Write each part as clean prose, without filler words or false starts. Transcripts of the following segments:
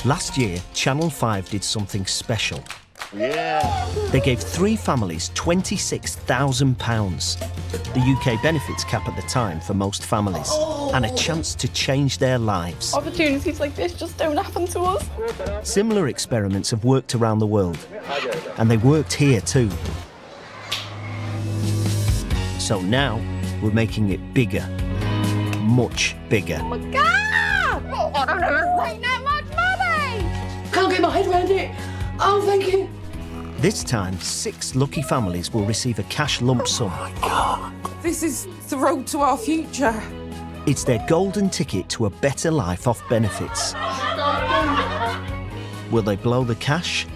Last year, Channel 5 did something special. Yeah. They gave 3 families £26,000, the UK benefits cap at the time for most families, and a chance to change their lives. Opportunities like this just don't happen to us. Similar experiments have worked around the world, and they worked here too. So now, we're making it bigger, much bigger. Oh my God! I've never spent that much money! Can't get my head around it. Oh, thank you. This time, 6 lucky families will receive a cash lump sum. This is the road to our future. It's their golden ticket to a better life off benefits. Will they blow the cash?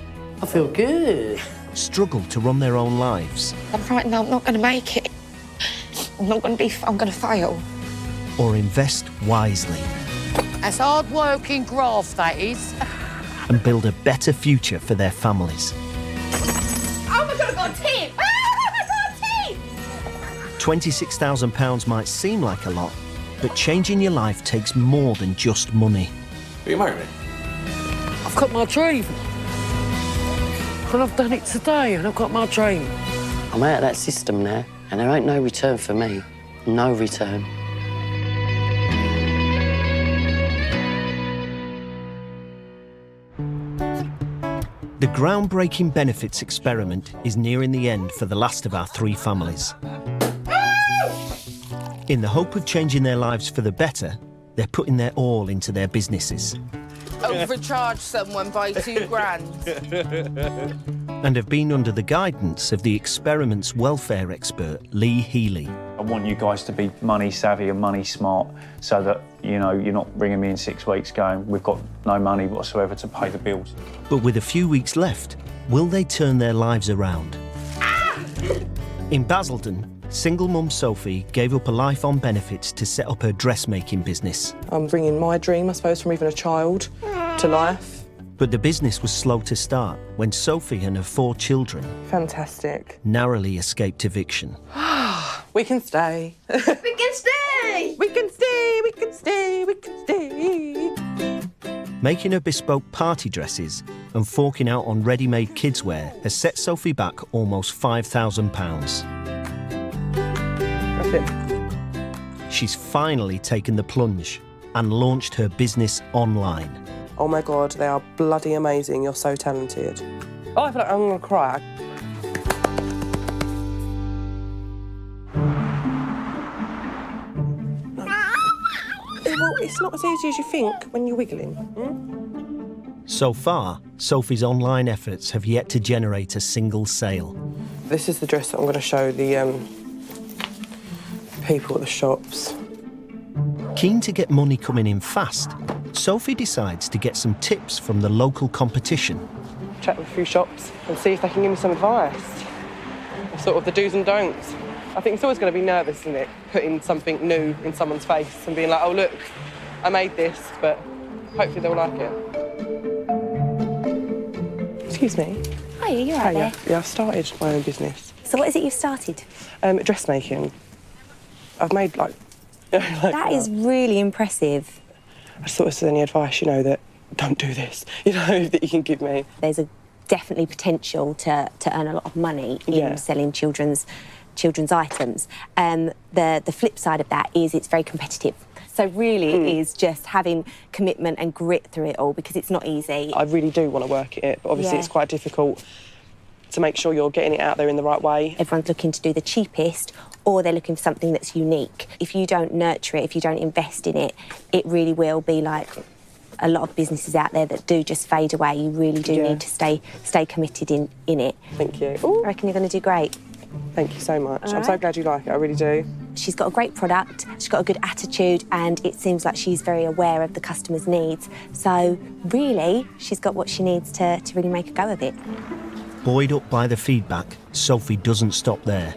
I feel good. Struggle to run their own lives? I'm frightened I'm not going to make it. I'm going to fail. Or invest wisely That's hard working graft, that is. and build a better future for their families? Oh my God, I've got a tip! I've got a tip! £26,000 might seem like a lot, but changing your life takes more than just money. Will you marry me? I've got my dream. And I've done it today, and I've got my dream. I'm out of that system now, and there ain't no return for me. No return. The groundbreaking benefits experiment is nearing the end for the last of our 3 families. In the hope of changing their lives for the better, they're putting their all into their businesses. Overcharge someone by £2,000. And have been under the guidance of the experiment's welfare expert, Lee Healy. I want you guys to be money savvy and money smart so that, you know, you're not bringing me in 6 weeks going, we've got no money whatsoever to pay the bills. But with a few weeks left, will they turn their lives around? In Basildon, single mum Sophie gave up a life on benefits to set up her dressmaking business. I'm bringing my dream, I suppose, from even a child to life. But the business was slow to start when Sophie and her 4 children Fantastic. narrowly escaped eviction. We can stay. We can stay! We can stay, we can stay, we can stay. Making her bespoke party dresses and forking out on ready-made kids' wear has set Sophie back almost £5,000. That's it. She's finally taken the plunge and launched her business online. Oh my God, they are bloody amazing. You're so talented. Oh, I feel like I'm gonna cry. Well, it's not as easy as you think when you're wiggling. So far, Sophie's online efforts have yet to generate a single sale. This is the dress that I'm going to show the people at the shops. Keen to get money coming in fast, Sophie decides to get some tips from the local competition. Chat with a few shops and see if they can give me some advice. Sort of the do's and don'ts. I think it's always going to be nervous, isn't it? Putting something new in someone's face and being like, oh, look, I made this, but hopefully they'll like it. Excuse me. Hi, you're right there. Yeah, I've started my own business. So what is it you've started? Dressmaking. I've made, like... That is really impressive. I just thought if there's any advice, you know, that don't do this, you know, that you can give me. There's definitely potential to earn a lot of money in selling children's items. The flip side of that is it's very competitive. So really it is just having commitment and grit through it all because it's not easy. I really do want to work at it, but obviously it's quite difficult to make sure you're getting it out there in the right way. Everyone's looking to do the cheapest or they're looking for something that's unique. If you don't nurture it, if you don't invest in it, it really will be like a lot of businesses out there that do just fade away. You really do need to stay committed in it. Thank you. Ooh. I reckon you're going to do great. Thank you so much. All I'm so glad you like it, I really do. She's got a great product, she's got a good attitude, and it seems like she's very aware of the customer's needs. So, really, she's got what she needs to really make a go of it. Buoyed up by the feedback, Sophie doesn't stop there.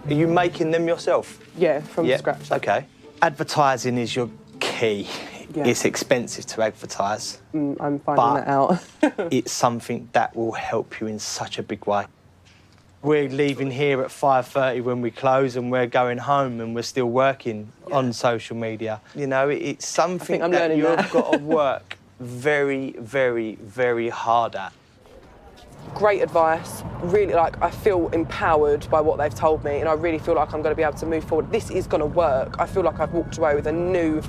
Are you making them yourself? Yeah, from scratch. OK. Advertising is your key. Yeah. It's expensive to advertise. I'm finding that out. It's something that will help you in such a big way. We're leaving here at 5:30 when we close and we're going home and we're still working on social media. You know, it's something that you've got to work very, very, very hard at. Great advice. Really, I feel empowered by what they've told me, and I really feel like I'm going to be able to move forward. This is going to work. I feel like I've walked away with a new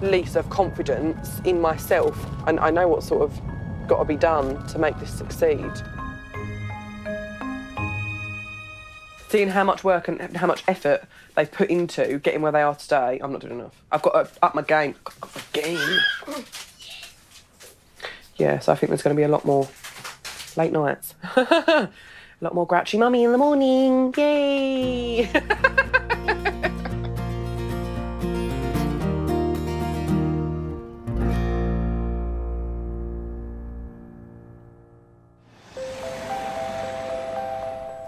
lease of confidence in myself, and I know what's sort of got to be done to make this succeed. Seeing how much work and how much effort they've put into getting where they are today, I'm not doing enough. I've got to up my game. I've got my game. Yeah, so I think there's going to be a lot more late nights. A lot more grouchy mummy in the morning. Yay!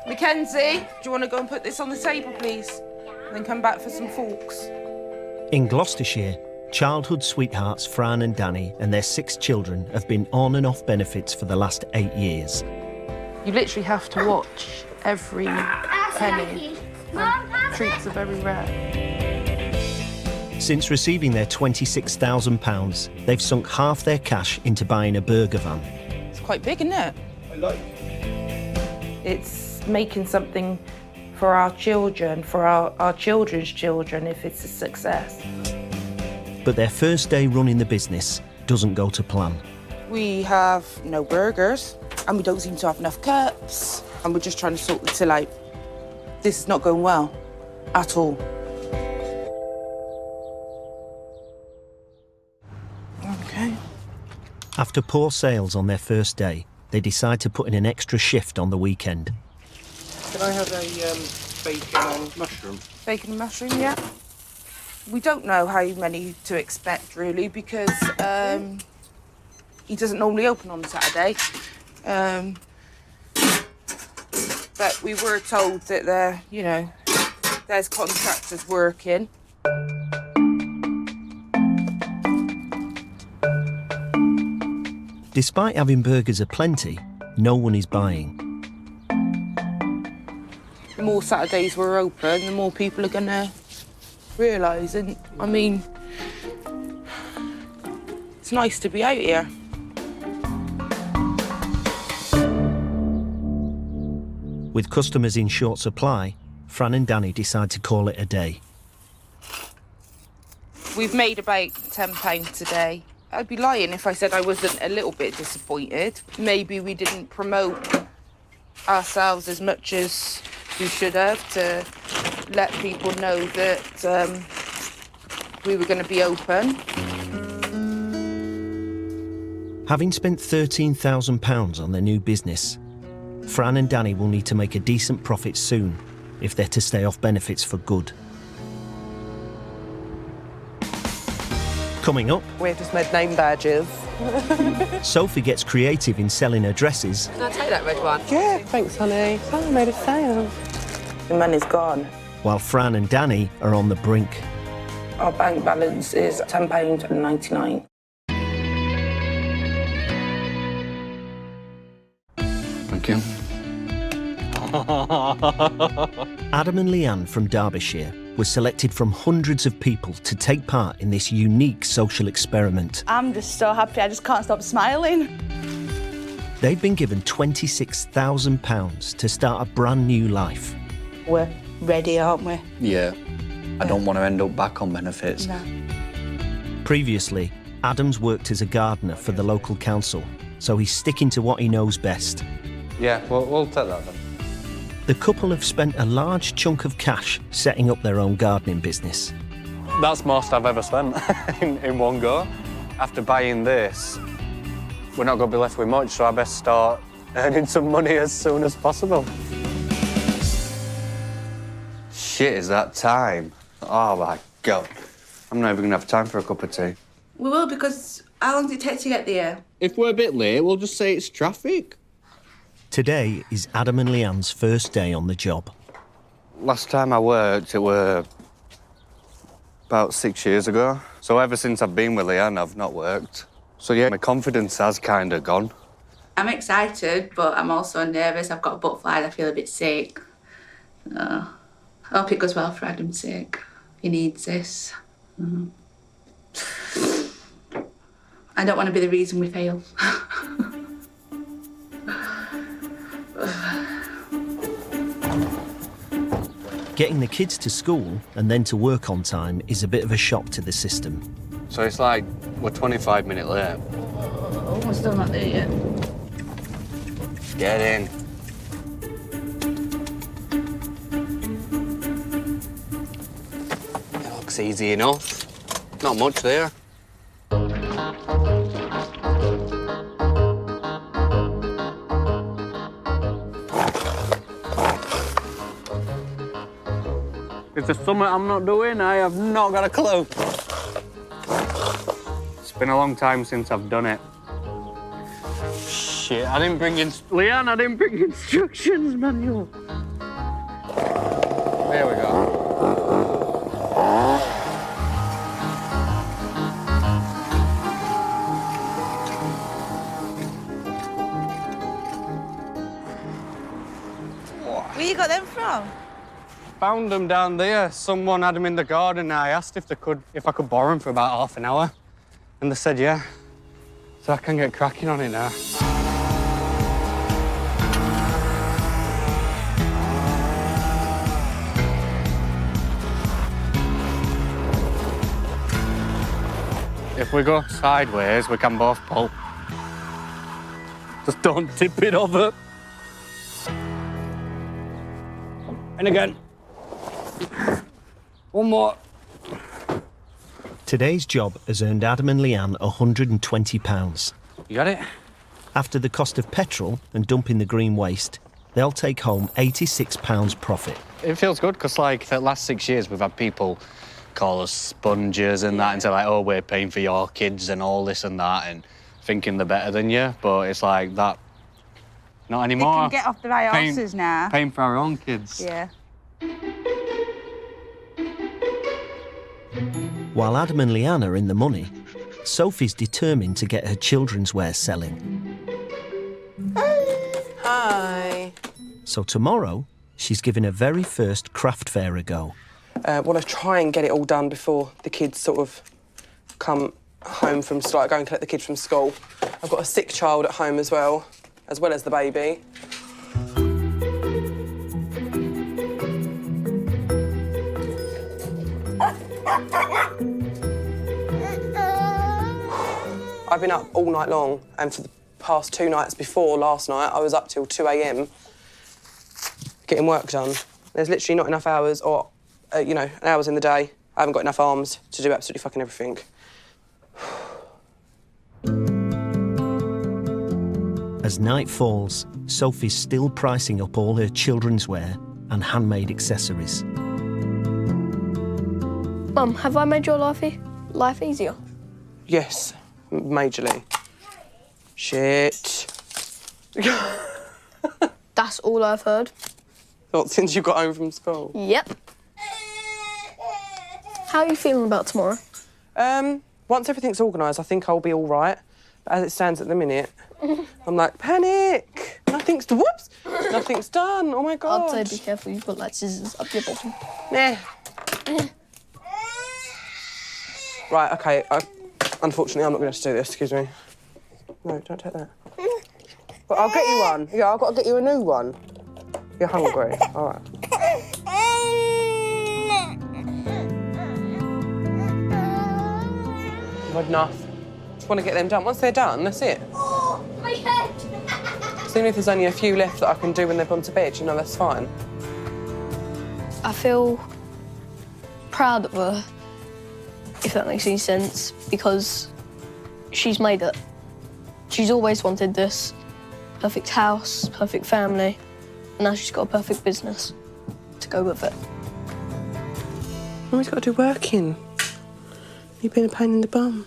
Mackenzie, do you want to go and put this on the table, please? And then come back for some forks. In Gloucestershire, childhood sweethearts Fran and Danny and their 6 children have been on and off benefits for the last 8 years. You literally have to watch every penny. Treats are very rare. Since receiving their £26,000, they've sunk half their cash into buying a burger van. It's quite big, isn't it? I like It's making something for our children, for our children's children, if it's a success. But their first day running the business doesn't go to plan. We have no burgers, and we don't seem to have enough cups, and we're just trying to sort the till out. This is not going well, at all. Okay. After poor sales on their first day, they decide to put in an extra shift on the weekend. Can I have a bacon and mushroom? Bacon and mushroom, yeah. We don't know how many to expect, really, because he doesn't normally open on Saturday. But we were told that there's contractors working. Despite having burgers aplenty, no one is buying. The more Saturdays we're open, the more people are going to realise. And, I mean, it's nice to be out here. With customers in short supply, Fran and Danny decide to call it a day. We've made about £10 today. I'd be lying if I said I wasn't a little bit disappointed. Maybe we didn't promote ourselves as much as we should have to let people know that we were going to be open. Having spent £13,000 on their new business, Fran and Danny will need to make a decent profit soon if they're to stay off benefits for good. Coming up, We've just made name badges. Sophie gets creative in selling her dresses, Can I take that red one? Yeah, thanks, honey. Oh, I made a sale. The money's gone. while Fran and Danny are on the brink. Our bank balance is £10.99. Thank you. Adam and Leanne from Derbyshire were selected from hundreds of people to take part in this unique social experiment. I'm just so happy, I just can't stop smiling. They've been given £26,000 to start a brand new life. We're ready, aren't we? Yeah. I don't want to end up back on benefits. No. Previously, Adam's worked as a gardener for the local council, so he's sticking to what he knows best. Yeah, we'll take that then. The couple have spent a large chunk of cash setting up their own gardening business. That's most I've ever spent in one go. After buying this, we're not going to be left with much, so I best start earning some money as soon as possible. Shit, is that time? Oh my God. I'm not even gonna have time for a cup of tea. We will, because how long does it take to get there? If we're a bit late, we'll just say it's traffic. Today is Adam and Leanne's first day on the job. Last time I worked, it were about 6 years ago. So ever since I've been with Leanne, I've not worked. So yeah, my confidence has kind of gone. I'm excited, but I'm also nervous. I've got butterflies, I feel a bit sick. I hope it goes well for Adam's sake. He needs this. I don't want to be the reason we fail. Getting the kids to school and then to work on time is a bit of a shock to the system. So it's like we're 25 minutes late. Oh, we're still not there yet. Get in. It looks easy enough. Not much there. Is there something I'm not doing? I have not got a clue. It's been a long time since I've done it. Shit, I didn't bring Leanne, I didn't bring instructions manual. There we go. Where you got them from? Found them down there. Someone had them in the garden. I asked if I could borrow them for about half an hour, and they said yeah. So I can get cracking on it now. If we go sideways, we can both pull. Just don't tip it over. And again. One more. Today's job has earned Adam and Leanne £120. You got it? After the cost of petrol and dumping the green waste, they'll take home £86 profit. It feels good because, like, the last 6 years we've had people call us sponges and that and say, like, oh, we're paying for your kids and all this and that and thinking they're better than you. But it's like that, not anymore. They can get off their asses now. Paying for our own kids. Yeah. While Adam and Leanne are in the money, Sophie's determined to get her children's wear selling. Hi. So tomorrow, she's giving her very first craft fair a go. Want to try and get it all done before the kids sort of come home from go and collect the kids from school. I've got a sick child at home as well as the baby. I've been up all night long, and for the past 2 nights before last night, I was up till 2 a.m. getting work done. There's literally not enough hours or, hours in the day. I haven't got enough arms to do absolutely fucking everything. As night falls, Sophie's still pricing up all her children's wear and handmade accessories. Mum, have I made your life easier? Yes, majorly. Shit. That's all I've heard. Not since you got home from school? Yep. How are you feeling about tomorrow? Once everything's organised, I think I'll be all right. But as it stands at the minute, I'm like, panic! Nothing's done. Oh my God. I'd say be careful, you've got like scissors up your bottom. Nah. Right, OK. Unfortunately, I'm not going to do this, excuse me. No, don't take that. But I'll get you one. Yeah, I've got to get you a new one. You're hungry. All right. Not enough. Just want to get them done. Once they're done, that's it. Oh, my head! So even if there's only a few left that I can do when they've gone to bed, that's fine. I feel proud of her, if that makes any sense, because she's made it. She's always wanted this. Perfect house, perfect family, and now she's got a perfect business to go with it. Mummy's got to do working. You've been a pain in the bum.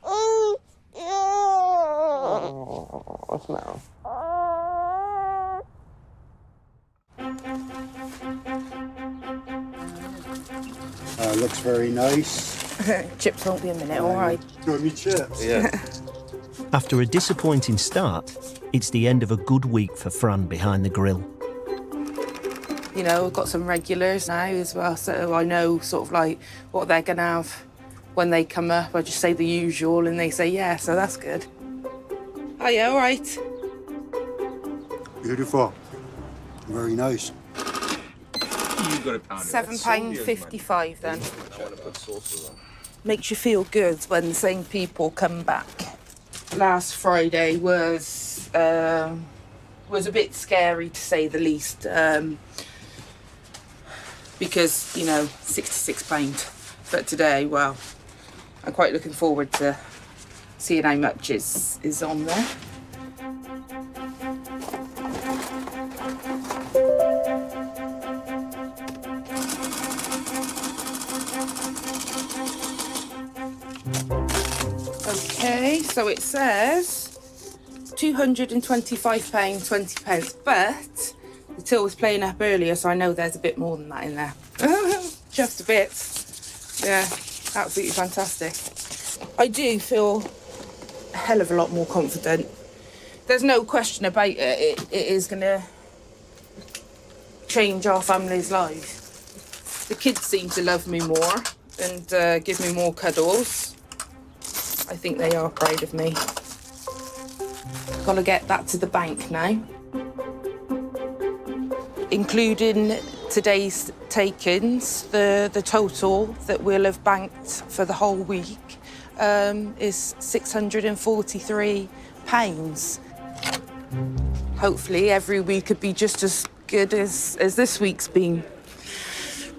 Oh, what's the matter? Looks very nice. Chips won't be a minute, all right. Do you want me chips? Yeah. After a disappointing start, it's the end of a good week for Fran behind the grill. We've got some regulars now as well, so I know sort of like what they're going to have when they come up, I just say the usual and they say yeah, so that's good. Oh yeah, all right. Beautiful. Very nice. £7.55 then. Makes you feel good when the same people come back. Last Friday was a bit scary to say the least, because, you know, £66. But today, well, I'm quite looking forward to seeing how much is on there. Okay, so it says £225.20, but the till was playing up earlier, so I know there's a bit more than that in there. Just a bit. Yeah, absolutely fantastic. I do feel a hell of a lot more confident. There's no question about it. It is going to change our family's lives. The kids seem to love me more and give me more cuddles. I think they are proud of me. Got to get that to the bank now. Including today's take-ins, the total that we'll have banked for the whole week is £643. Hopefully every week could be just as good as this week's been.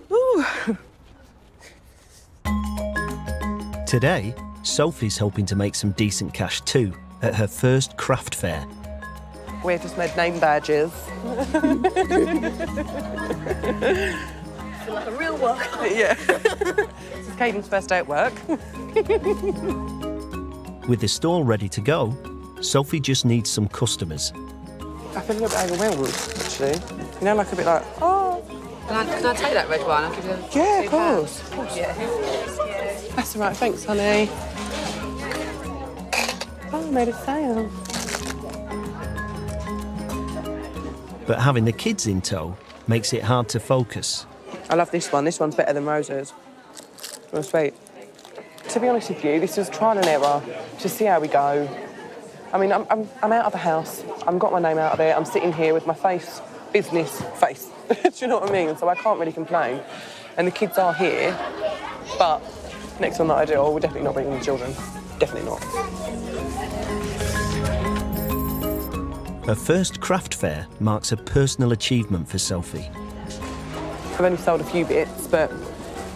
Woo. Today, Sophie's hoping to make some decent cash too at her first craft fair. We've just made name badges. Like a real work. Yeah. This is Caden's first day at work. With the stall ready to go, Sophie just needs some customers. I feel a little bit overwhelmed, actually. You know, like a bit like, oh. Can I take that red one? I'll give you Yeah, of course. Yeah. That's all right, thanks, honey. Oh, I made a sale. But having the kids in tow makes it hard to focus. I love this one. This one's better than Rose's. Well, sweet. To be honest with you, this is trial and error to see how we go. I mean, I'm out of the house. I've got my name out of there. I'm sitting here with my face, business face. Do you know what I mean? So I can't really complain. And the kids are here, but next one that I do, we're definitely not bringing the children. Definitely not. Her first craft fair marks a personal achievement for Sophie. I've only sold a few bits, but,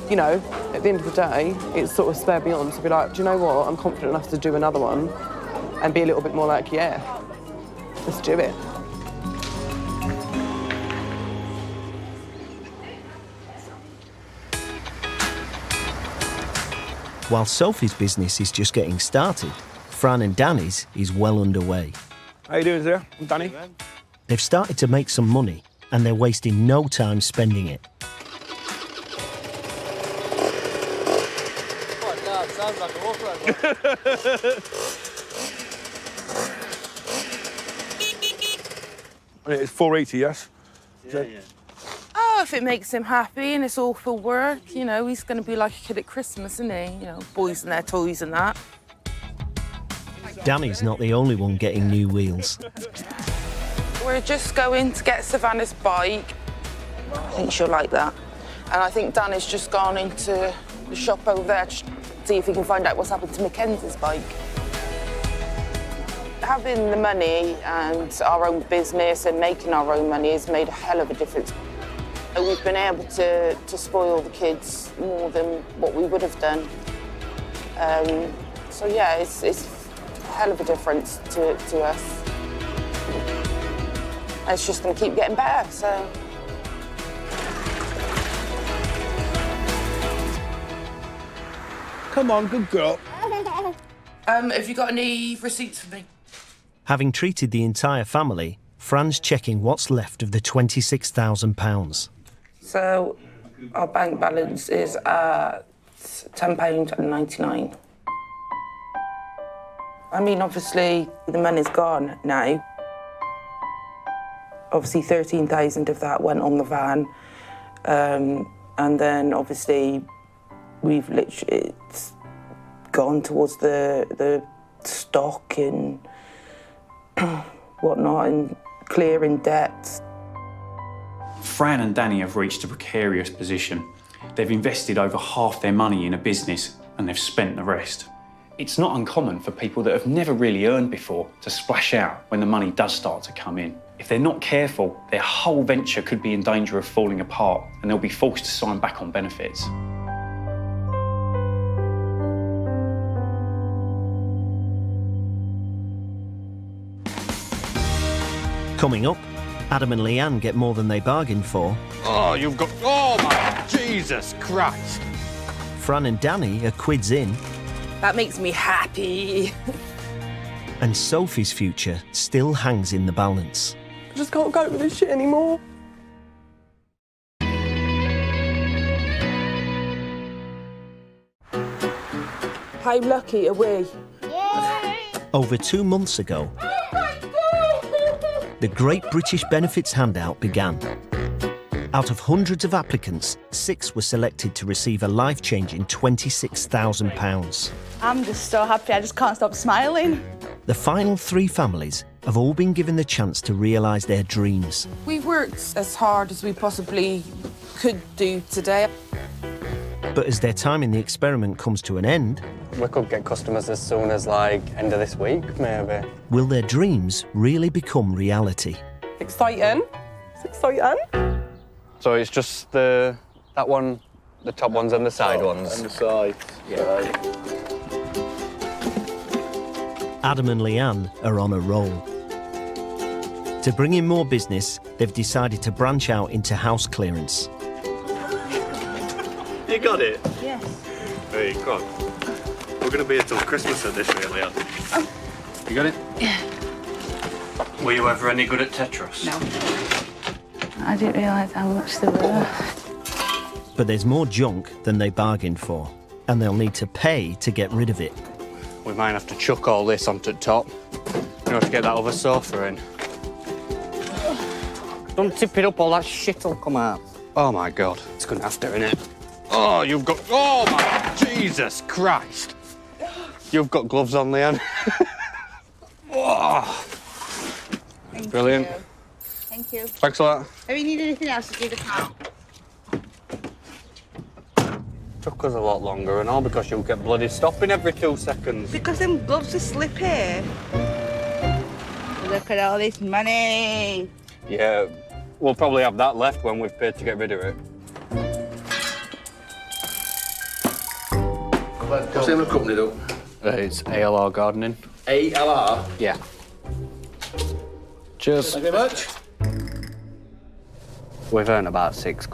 you know, at the end of the day, it sort of spurred me on to be like, do you know what? I'm confident enough to do another one and be a little bit more like, yeah, let's do it. While Sophie's business is just getting started, Fran and Danny's is well underway. How you doing, sir? I'm Danny. They've started to make some money and they're wasting no time spending it. Oh, God, sounds like a walk around. It's 480, yes? Yeah. Oh, if it makes him happy and it's all for work, you know, he's going to be like a kid at Christmas, isn't he? You know, boys and their toys and that. Danny's not the only one getting new wheels. We're just going to get Savannah's bike. I think she'll like that. And I think Danny's just gone into the shop over there to see if he can find out what's happened to Mackenzie's bike. Having the money and our own business and making our own money has made a hell of a difference. We've been able to spoil the kids more than what we would have done. So yeah, it's a hell of a difference to us. And it's just going to keep getting better, so. Come on, good girl. Have you got any receipts for me? Having treated the entire family, Fran's checking what's left of the £26,000. So our bank balance is at £10.99. I mean, obviously, the money's gone now. Obviously, 13,000 of that went on the van. And then, obviously, we've literally, gone towards the stock and whatnot and clearing debts. Fran and Danny have reached a precarious position. They've invested over half their money in a business and they've spent the rest. It's not uncommon for people that have never really earned before to splash out when the money does start to come in. If they're not careful, their whole venture could be in danger of falling apart and they'll be forced to sign back on benefits. Coming up, Adam and Leanne get more than they bargained for. Oh, you've got... Oh, my Jesus Christ. Fran and Danny are quids in. That makes me happy. And Sophie's future still hangs in the balance. I just can't cope with this shit anymore. How lucky are we? Over 2 months ago, the Great British Benefits Handout began. Out of hundreds of applicants, 6 were selected to receive a life-changing £26,000. I'm just so happy, I just can't stop smiling. The final 3 families have all been given the chance to realise their dreams. We've worked as hard as we possibly could do today. But as their time in the experiment comes to an end, We could get customers as soon as, like, end of this week, maybe. will their dreams really become reality? Exciting. It's exciting. So it's just that one, the top ones and the side ones? And the sides. Yeah. Adam and Leanne are on a roll. To bring in more business, they've decided to branch out into house clearance. You got it? Yes. Hey, come on. We're going to be here till Christmas at this, really, aren't we? You got it? Yeah. Were you ever any good at Tetris? No. I didn't realise how much they were. But there's more junk than they bargained for, and they'll need to pay to get rid of it. We might have to chuck all this onto the top in order to get that other sofa in. Don't tip it up, all that shit will come out. Oh, my God. It's going to have to, innit? Oh, you've got... Oh, my Jesus Christ. You've got gloves on, Leanne. Oh. Brilliant. Thank you. Thanks a lot. If you need anything else, just leave a card. Took us a lot longer and all because you'll get bloody stopping every 2 seconds. Because them gloves are slippy. Look at all this money. Yeah, we'll probably have that left when we've paid to get rid of it. What's the name of the company, though? It's ALR Gardening. ALR? Yeah. Cheers. Thank you very much. We've earned about £6.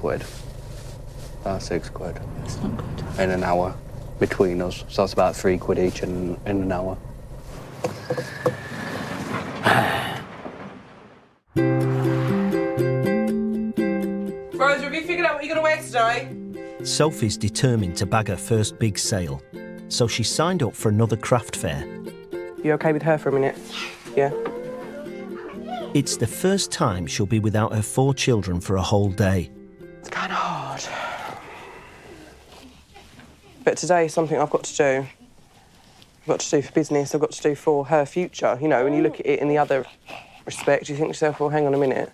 About £6. That's not good. In an hour between us. So that's about £3 each in an hour. Rosa, have you figured out what you're going to wear today? Sophie's determined to bag her first big sale, so she signed up for another craft fair. You okay with her for a minute? Yeah? It's the first time she'll be without her 4 children for a whole day. It's kind of hard. But today is something I've got to do. I've got to do for business, I've got to do for her future. You know, when you look at it in the other respect, you think to yourself, well, hang on a minute.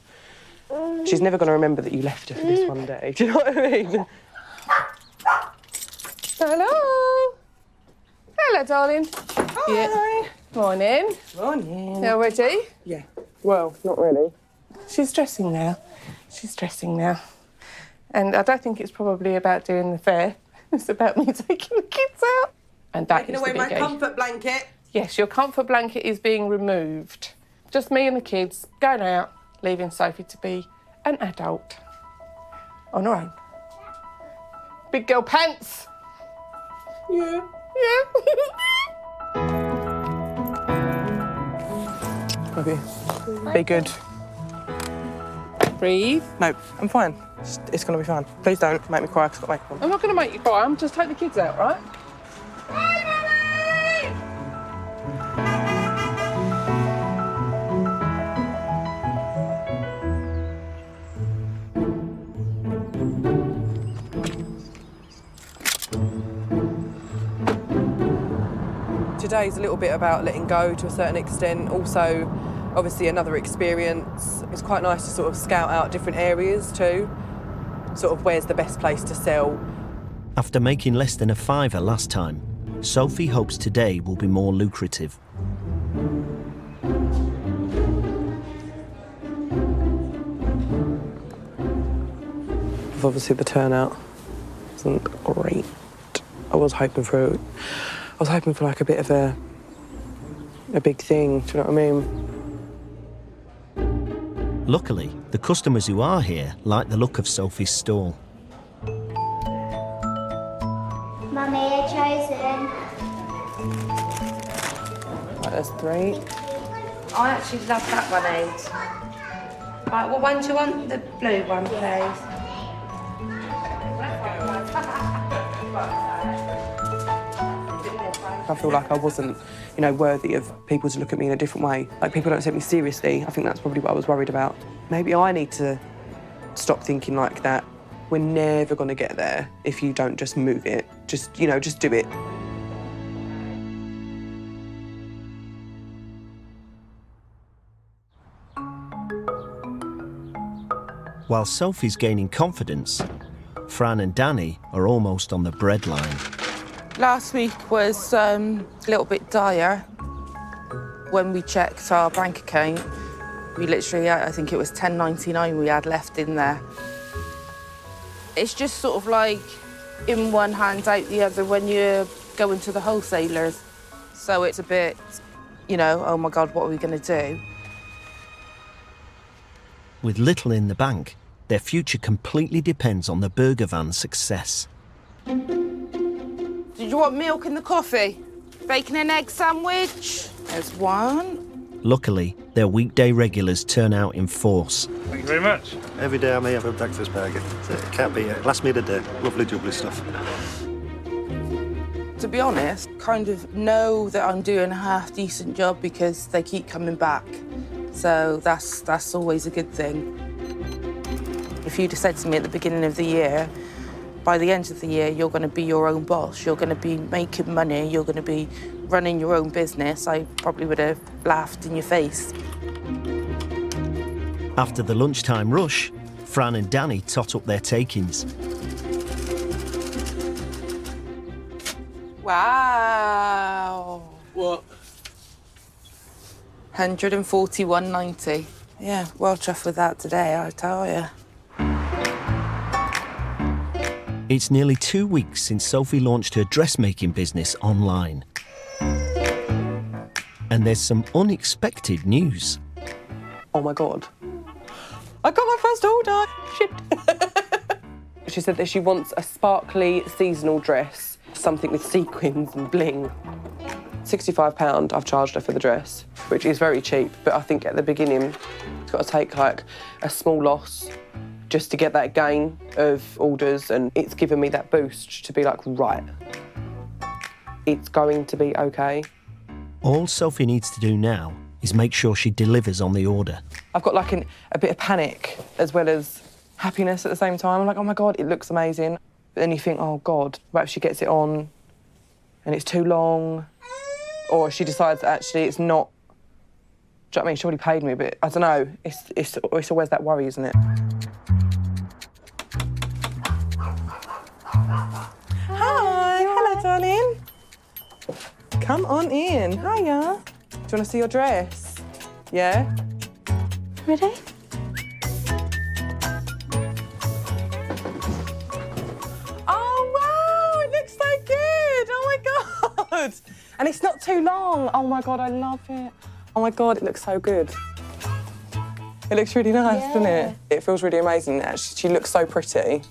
She's never going to remember that you left her for this one day. Do you know what I mean? Hello. Hello, darling. Hi. Yeah. Morning. Morning. You ready? Yeah. Well, not really. She's dressing now. She's dressing now. And I don't think it's probably about doing the fair. It's about me taking the kids out. And that Taking is away the my biggie. comfort blanket. Yes, your comfort blanket is being removed. Just me and the kids going out, leaving Sophie to be an adult on her own. Big girl pants. Yeah. Yeah. Love you. Be good. Breathe. No, I'm fine. It's going to be fine. Please don't make me cry because I've got makeup on. I'm not going to make you cry. I'm just take the kids out, right? today's a little bit about letting go to a certain extent. Also, obviously, another experience. It's quite nice to sort of scout out different areas too. Sort of where's the best place to sell. After making less than a fiver last time, Sophie hopes today will be more lucrative. Obviously, the turnout wasn't great. I was hoping for like a bit of a big thing. Do you know what I mean? Luckily, the customers who are here like the look of Sophie's stall. Mummy, you're chosen. Right, there's 3. I actually love that one, Aid. Right, what one do you want? The blue one, please. I feel like I wasn't, worthy of people to look at me in a different way. Like, people don't take me seriously. I think that's probably what I was worried about. Maybe I need to stop thinking like that. We're never going to get there if you don't just move it. Just do it. While Sophie's gaining confidence, Fran and Danny are almost on the breadline. Last week was a little bit dire. When we checked our bank account, we literally, I think it was £10.99 we had left in there. It's just sort of like in one hand, out the other when you're going to the wholesalers. So it's a bit, oh my God, what are we going to do? With little in the bank, their future completely depends on the burger van's success. Did you want milk in the coffee? Bacon and egg sandwich? There's one. Luckily, their weekday regulars turn out in force. Thank you very much. Every day I may have a breakfast burger. It can't be it. Last meal of the day. Lovely jubbly stuff. To be honest, kind of know that I'm doing a half-decent job because they keep coming back. So that's always a good thing. If you'd have said to me at the beginning of the year, by the end of the year, you're going to be your own boss, you're going to be making money, you're going to be running your own business, I probably would have laughed in your face. After the lunchtime rush, Fran and Danny tot up their takings. Wow. What? 141.90. Yeah, well chuffed with that today, I tell you. It's nearly 2 weeks since Sophie launched her dressmaking business online. And there's some unexpected news. Oh my God. I got my first order. Shit. She said that she wants a sparkly seasonal dress, something with sequins and bling. £65 I've charged her for the dress, which is very cheap, but I think at the beginning it's got to take like a small loss just to get that gain of orders, and it's given me that boost to be like, right, it's going to be okay. All Sophie needs to do now is make sure she delivers on the order. I've got like a bit of panic as well as happiness at the same time. I'm like, oh my God, it looks amazing. But then you think, oh God, what if she gets it on and it's too long? Or she decides that actually it's not. Do you know what I mean? She already paid me, but I don't know. It's always that worry, isn't it? Hi, hello, darling. Come on in. Hiya. Do you want to see your dress? Yeah? Ready? Oh, wow, it looks so good. Oh, my God. And it's not too long. Oh, my God, I love it. Oh, my God, it looks so good. It looks really nice, doesn't it? It feels really amazing. Actually, she looks so pretty,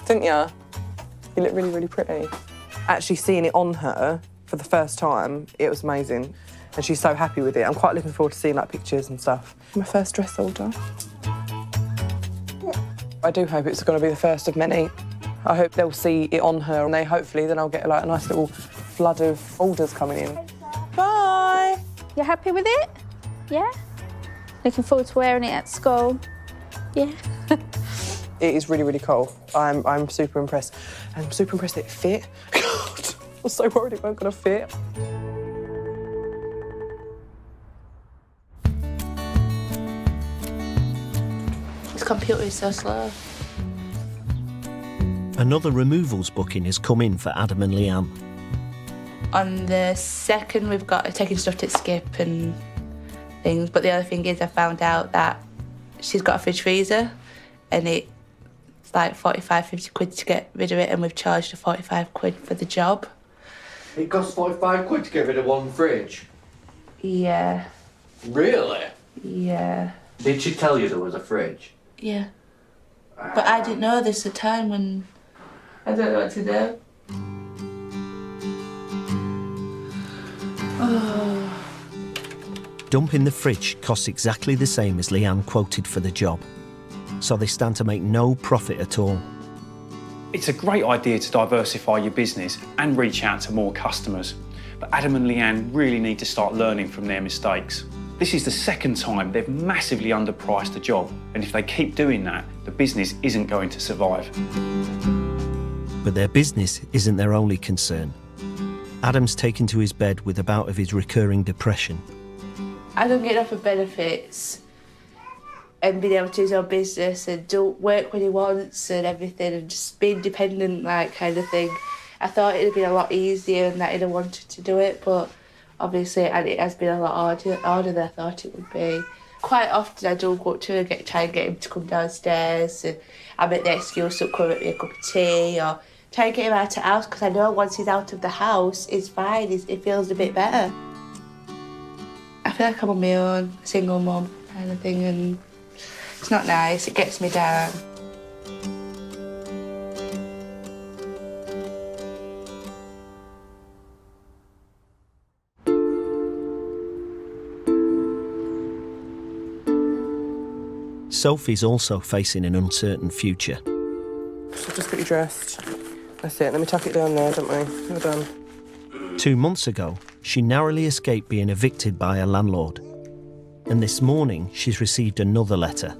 didn't you? You look really, really pretty. Actually seeing it on her for the first time, it was amazing. And she's so happy with it. I'm quite looking forward to seeing like pictures and stuff. My first dress order. I do hope it's going to be the first of many. I hope they'll see it on her and hopefully then I'll get like a nice little flood of orders coming in. Bye! You're happy with it? Yeah? Looking forward to wearing it at school? Yeah. It is really, really cool. I'm super impressed. I'm super impressed it fit. God, I was so worried it weren't going to fit. computer is so slow. Another removals booking has come in for Adam and Leanne. On the 2nd, we've got taking stuff to Skip and things. But the other thing is I found out that she's got a fridge freezer and it's like 45, 50 quid to get rid of it, and we've charged her 45 quid for the job. It costs 45 quid to get rid of one fridge? Yeah. Really? Yeah. Did she tell you there was a fridge? Yeah. But I didn't know this at the time when I don't know what to do. Oh. Dumping the fridge costs exactly the same as Leanne quoted for the job, so they stand to make no profit at all. It's a great idea to diversify your business and reach out to more customers, but Adam and Leanne really need to start learning from their mistakes. This is the 2nd time they've massively underpriced a job, and if they keep doing that, the business isn't going to survive. But their business isn't their only concern. Adam's taken to his bed with a bout of his recurring depression. I don't get enough of benefits and being able to do his own business and do work when he wants and everything and just be independent, like, kind of thing. I thought it would be a lot easier and that he'd have wanted to do it, but obviously it has been a lot harder than I thought it would be. Quite often I do go up to him and try and get him to come downstairs, and I make the excuse to come make me a cup of tea or try and get him out of the house, because I know once he's out of the house, it's fine, he feels a bit better. I feel like I'm on my own, single mum kind of thing, and it's not nice, it gets me down. Sophie's also facing an uncertain future. So just get you dressed. That's it, let me tuck it down there, don't we? We're done. 2 months ago, she narrowly escaped being evicted by a landlord. And this morning, she's received another letter.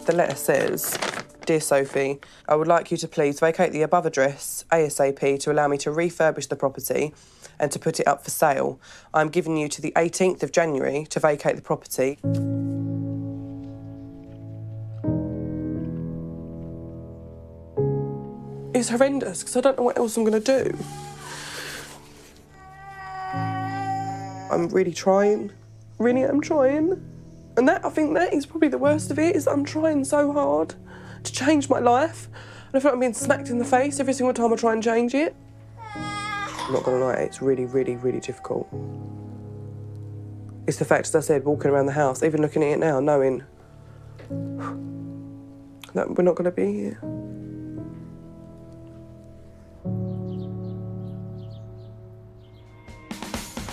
The letter says, "Dear Sophie, I would like you to please vacate the above address ASAP to allow me to refurbish the property and to put it up for sale. I'm giving you to the 18th of January to vacate the property." It's horrendous because I don't know what else I'm going to do. I'm really trying. Really am trying. And I think that is probably the worst of it, is I'm trying so hard to change my life. And I feel like I'm being smacked in the face every single time I try and change it. I'm not going to lie, it's really, really, really difficult. It's the fact, as I said, walking around the house, even looking at it now, knowing that we're not going to be here.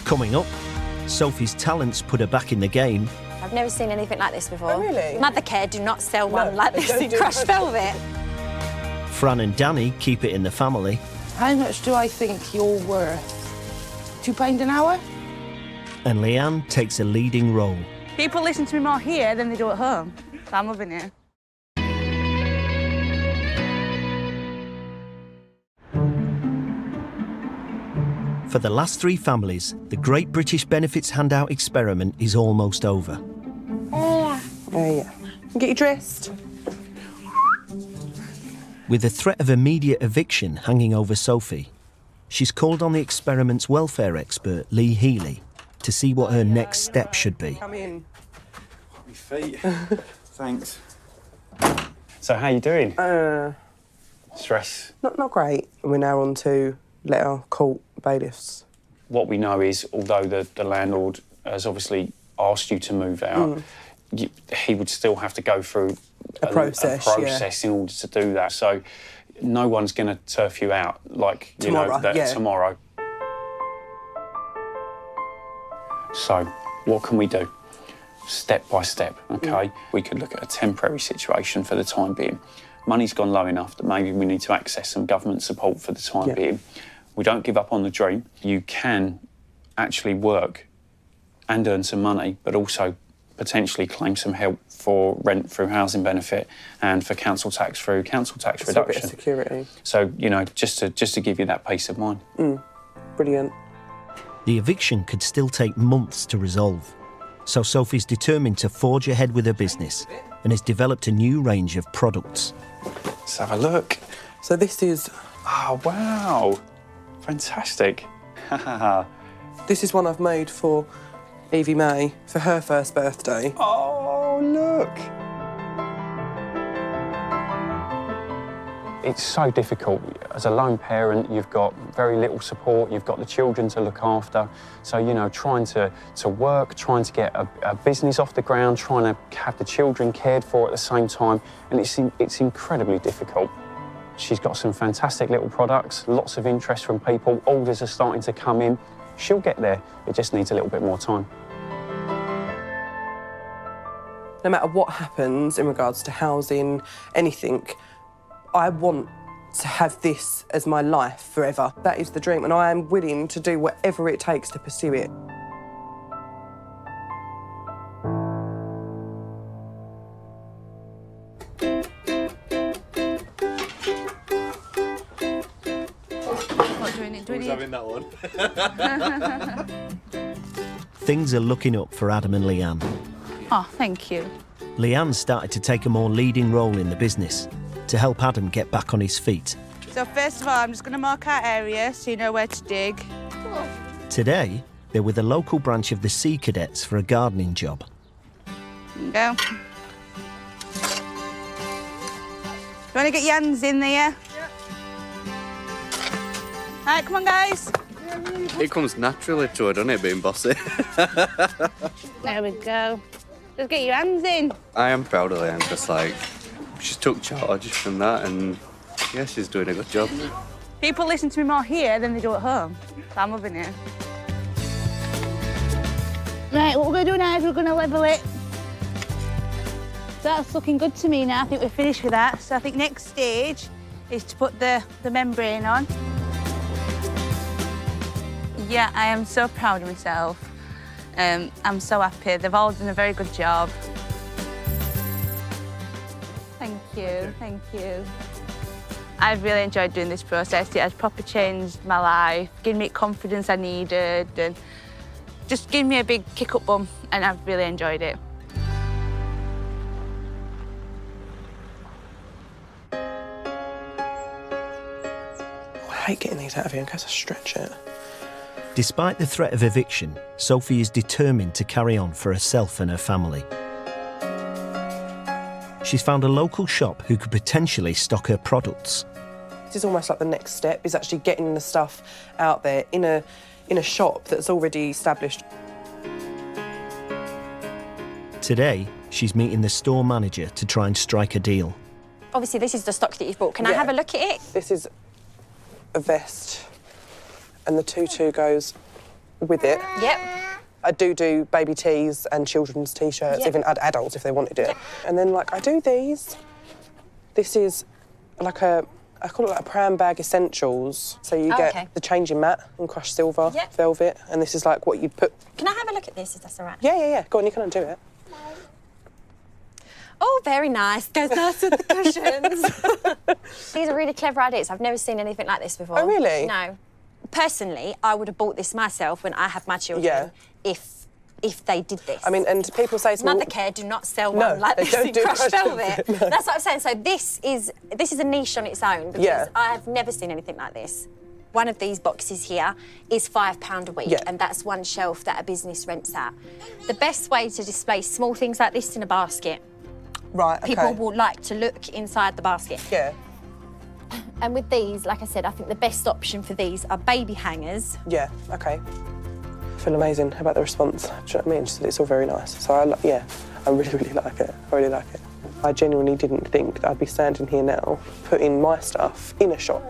Coming up, Sophie's talents put her back in the game. I've never seen anything like this before. Oh, really? Mothercare do not sell one like this don't in do Crush that. Velvet. Fran and Danny keep it in the family. How much do I think you're worth? £2 an hour? And Leanne takes a leading role. People listen to me more here than they do at home. So I'm loving it. For the last 3 families, the Great British Benefits Handout experiment is almost over. Yeah. Get you dressed. With the threat of immediate eviction hanging over Sophie, she's called on the experiment's welfare expert, Lee Healy, to see what her next step should be. Come in. My feet. Thanks. So how you doing? Stress? Not great. We're now on to letter, court, bailiffs. What we know is, although the landlord has obviously asked you to move out, he would still have to go through a process in order to do that. So no one's going to turf you out like Tomorrow, tomorrow. So what can we do? Step by step, OK? We could look at a temporary situation for the time being. Money's gone low enough that maybe we need to access some government support for the time being. We don't give up on the dream. You can actually work and earn some money, but also potentially claim some help for rent through housing benefit and for council tax through council tax reduction. A bit of security. So, you know, just to give you that peace of mind. Brilliant. The eviction could still take months to resolve. So Sophie's determined to forge ahead with her business and has developed a new range of products. Let's have a look. So this is, oh wow, fantastic. This is one I've made for Evie May for her first birthday. Oh, look. It's so difficult. As a lone parent, you've got very little support, you've got the children to look after. So, you know, trying to work, trying to get a business off the ground, trying to have the children cared for at the same time, and it's incredibly difficult. She's got some fantastic little products, lots of interest from people, orders are starting to come in. She'll get there, it just needs a little bit more time. No matter what happens in regards to housing, anything, I want to have this as my life forever. That is the dream, and I am willing to do whatever it takes to pursue it. Who's having that one? Things are looking up for Adam and Leanne. Oh, thank you. Leanne started to take a more leading role in the business to help Adam get back on his feet. So first of all, I'm just going to mark our area so you know where to dig. Today, they're with a local branch of the Sea Cadets for a gardening job. There you go. You want to get your hands in there? Yeah. All right, come on, guys. It comes naturally to her, doesn't it, being bossy? There we go. Just get your hands in. I am proud of Leanne, just like, she's took charge from that, and yeah, she's doing a good job. People listen to me more here than they do at home. So I'm loving it. Right, what we're going to do now is we're going to level it. So that's looking good to me now. I think we're finished with that. So I think next stage is to put the membrane on. Yeah, I am so proud of myself. I'm so happy. They've all done a very good job. Thank you, thank you. I've really enjoyed doing this process. It has properly changed my life, given me confidence I needed, and just given me a big kick-up bum, and I've really enjoyed it. I hate getting these out of here in case I stretch it. Despite the threat of eviction, Sophie is determined to carry on for herself and her family. She's found a local shop who could potentially stock her products. This is almost like the next step, is actually getting the stuff out there in a shop that's already established. Today, she's meeting the store manager to try and strike a deal. Obviously, this is the stock that you've bought. Can I have a look at it? This is a vest, and the tutu goes with it. Yep. I do baby tees and children's T-shirts, Yep. even adults if they wanted it. Yep. And then, like, I do these. This is like I call it like a pram bag essentials. So you get the changing mat in crushed silver, velvet, and this is like what you'd put. Can I have a look at this, if that's all right? Yeah. Go on, you can undo it. Oh, very nice. Goes nice with the cushions. These are really clever ideas. I've never seen anything like this before. Oh, really? No. Personally, I would have bought this myself when I had my children if they did this. I mean, and people say to me... Mothercare do not sell one like this in crushed velvet. No. That's what I'm saying. So this is a niche on its own because I have never seen anything like this. One of these boxes here is £5 a week, and that's one shelf that a business rents out. The best way to display small things like this in a basket. Right, okay. People will like to look inside the basket. Yeah. And with these, like I said, I think the best option for these are baby hangers. Yeah, okay. I feel amazing about the response. Do you know what I mean? Just that it's all very nice. So, I really, really like it. I really like it. I genuinely didn't think that I'd be standing here now putting my stuff in a shop.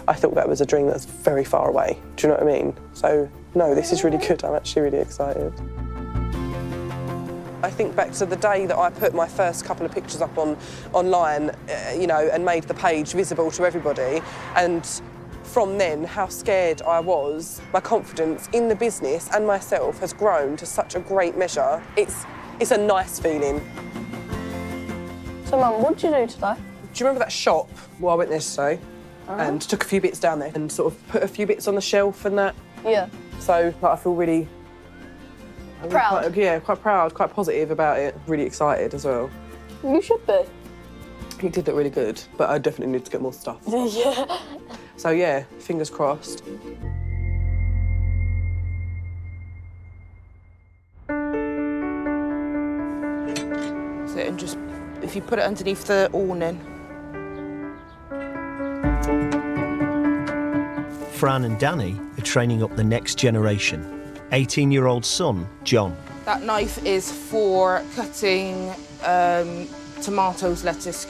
I thought that was a dream that's very far away. Do you know what I mean? So, no, this is really good. I'm actually really excited. I think back to the day that I put my first couple of pictures up online, you know, and made the page visible to everybody. And from then, how scared I was. My confidence in the business and myself has grown to such a great measure. It's a nice feeling. So, Mum, what did you do today? Do you remember that shop where I went there today? And took a few bits down there and sort of put a few bits on the shelf and that? Yeah. So, like, I feel really Proud. Quite proud, quite positive about it. Really excited as well. You should be. He did look really good, but I definitely need to get more stuff. Yeah. So yeah, fingers crossed. So, and just, if you put it underneath the awning. Fran and Danny are training up the next generation. 18-year-old son, John. That knife is for cutting tomatoes, lettuce,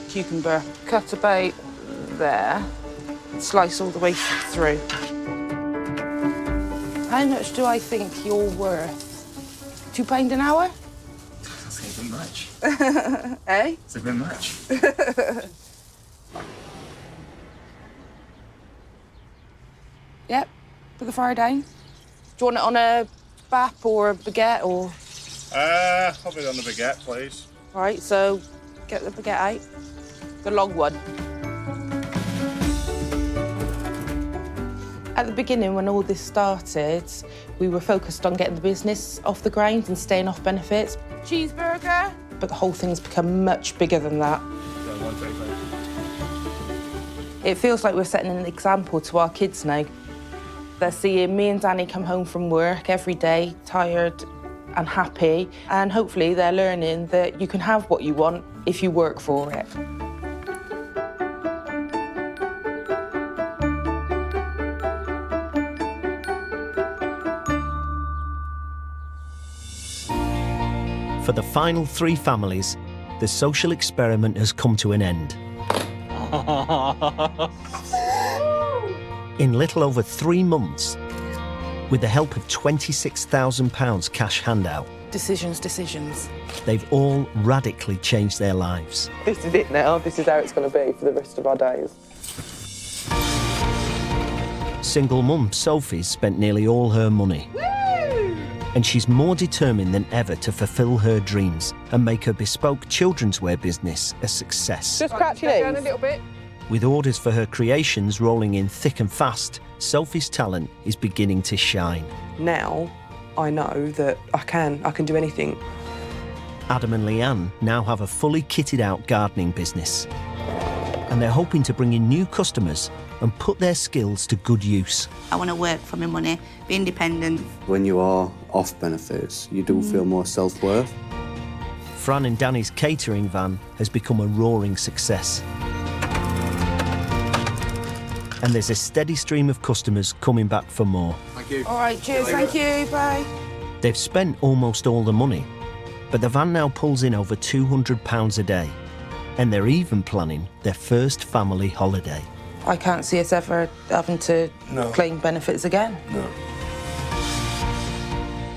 cucumber. Cut about there, slice all the way through. How much do I think you're worth? £2 an hour? That's a bit much. Eh? It's a bit much. Yep, put the fire down. Do you want it on a bap or a baguette or? Probably on the baguette, please. All right, so get the baguette out. The long one. At the beginning, when all this started, we were focused on getting the business off the ground and staying off benefits. Cheeseburger. But the whole thing's become much bigger than that. It feels like we're setting an example to our kids now. They're seeing me and Danny come home from work every day, tired and happy, and hopefully they're learning that you can have what you want if you work for it. For the final 3 families, the social experiment has come to an end. In little over 3 months, with the help of £26,000 cash handout, Decisions. they've all radically changed their lives. This is it now. This is how it's going to be for the rest of our days. Single mum Sophie's spent nearly all her money. And she's more determined than ever to fulfil her dreams and make her bespoke children's wear business a success. Just crouch your Down a knees. little bit. With orders for her creations rolling in thick and fast, Sophie's talent is beginning to shine. Now, I know that I can do anything. Adam and Leanne now have a fully kitted out gardening business. And they're hoping to bring in new customers and put their skills to good use. I want to work for my money, be independent. When you are off benefits, you do feel more self-worth. Fran and Danny's catering van has become a roaring success. And there's a steady stream of customers coming back for more. Thank you. All right, cheers, thank you, bye. They've spent almost all the money, but the van now pulls in over £200 a day. And they're even planning their first family holiday. I can't see us ever having to claim benefits again. No.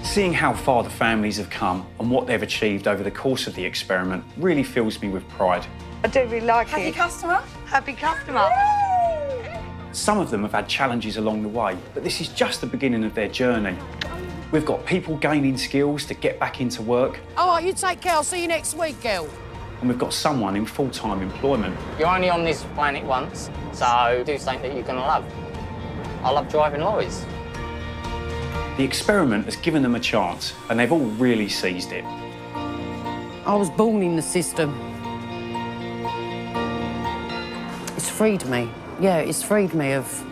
Seeing how far the families have come and what they've achieved over the course of the experiment really fills me with pride. I do really like it. Happy customer? Happy customer. Some of them have had challenges along the way, but this is just the beginning of their journey. We've got people gaining skills to get back into work, All right, you take care. I'll see you next week, girl. and we've got someone in full-time employment. You're only on this planet once, so do something that you're going to love. I love driving lorries. The experiment has given them a chance, and they've all really seized it. I was born in the system. It's freed me. Yeah, it's freed me of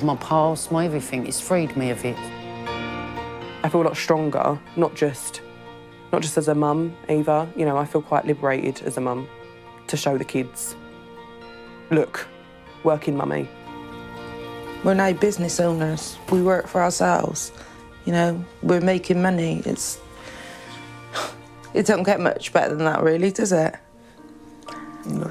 my past, my everything. It's freed me of it. I feel a lot stronger, not just as a mum either. You know, I feel quite liberated as a mum to show the kids, look, working mummy. We're now business owners. We work for ourselves. You know, we're making money. It don't get much better than that, really, does it? No.